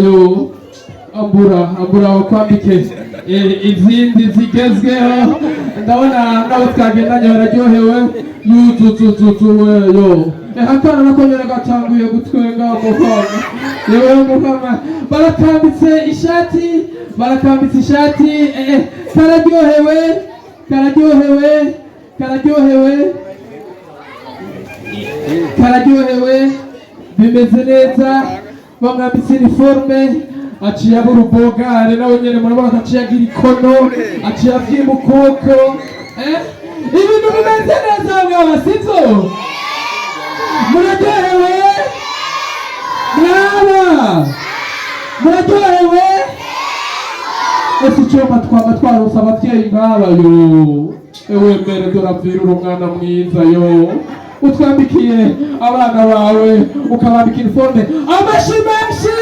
Yo ambura wakwambike izindi zigezweho ndabona nabo twagendanye bararyohewe yututututuwe yo akana nako nyene gatanguye gutwenga umukobwa yewe umukobwa barakambitse ishati kararyohewe bimeze neza bamwambitse uniforme aciye abura ubogare nawe nyene murabona aciye agira ikono aciye avyimba ukuboko ibintu bimeze neza mwaba sivyo muraryohewe muraryohewe ese icoma twaba twarose abavyeyi nk'aba yo ewe mbere doravira umwana mwiza yo utwambikiye abana bawe ukabambika uniforme amashi menshi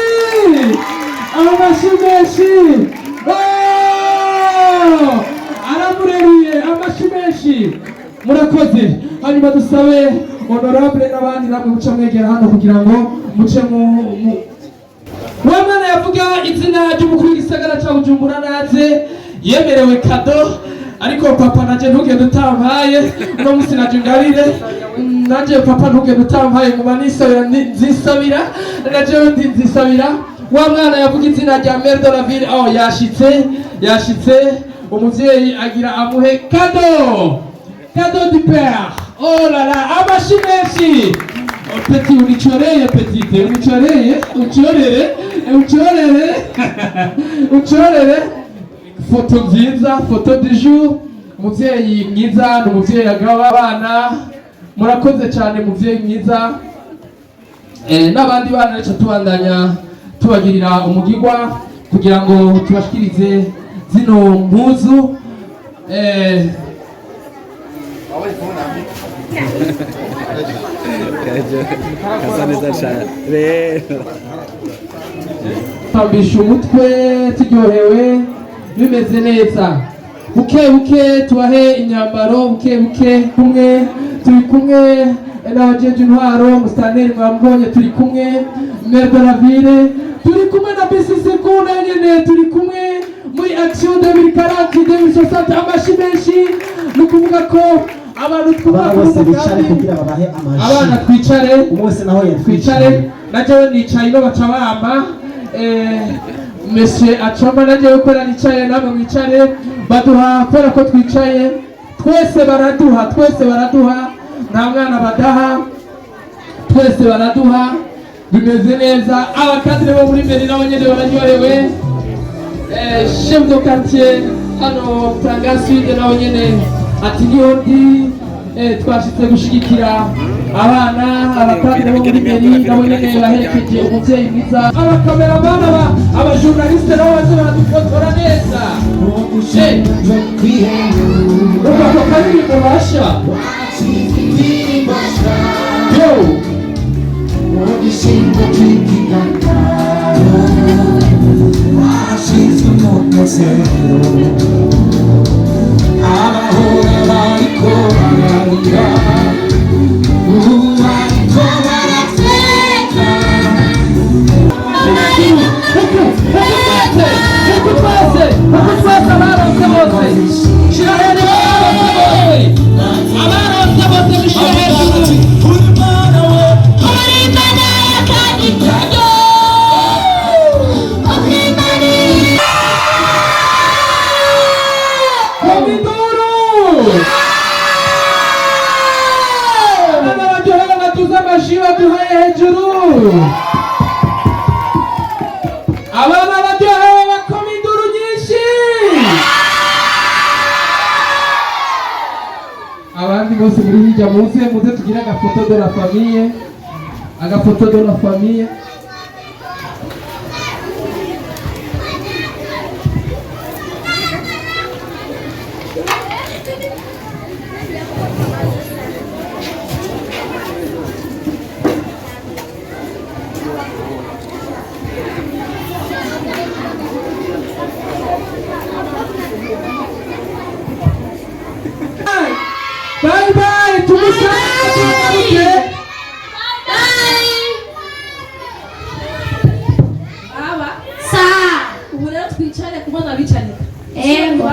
aramureruye amashi menshi murakoze hanyuma dusabe honorable n'abandi namwe muce mwegera hano kugira ngo muce wa mwana yavuga izina ry'umukuru w'igisagara ca Bujumbura naze yemerewe kado ariko papa naje ntugende utampaye uno musi naje ngabire naje papa ntugende utampaye nguma nzisabira naje nzisabira wa mwana yavuga izina rya Mère de la Ville yashitse umuvyeyi agira amuhe cadeau du père oh là là amashi menshi petit unichoreye petite uchorere foto nziza foto du jour umuvyeyi mwiza n'umuvyeyi agaba abana murakoze cyane muvyeyi mwiza n'abandi bana reka tubandanya tubagirira umugirwa kugira ngo tubashikirize zino mpuzu twambisha umutwe turyohewe bimeze neza buke tubahe inyambaro buke turi kumwe n'abajeje intwaro musitanteri mwambonye turi kumwe Mère de la Ville turi kumwe na BCC kuna nyene turi kumwe muri action 2040-2060 amashi menshi ni ukuvuga ko abantu abana twicare umwese naho twicare najewe nicaye no baca bamba Monsieur Achoma najewe ko nicaye namwe mwicare baduha kubera ko twicaye twese baraduha nta mwana badaha twese baraduha bimeze neza abakadire bo muri mbere nabo nyene bararyohewe chef de quartier hano Tanga Sud nabo nyene ati niho ndi twashitse gushigikira abana abakadire bo muri mbere nabo nyene baherekeje umuvyeyi mwiza abakameramana abajournaliste nabo baje baradufotora neza ubwo karirimbo basha yo abana baryohewe bakoma induru nyinshi abandi bose muri hirya muze tugire agafoto de la famille bye tumusabe kubona bicanika. Ego.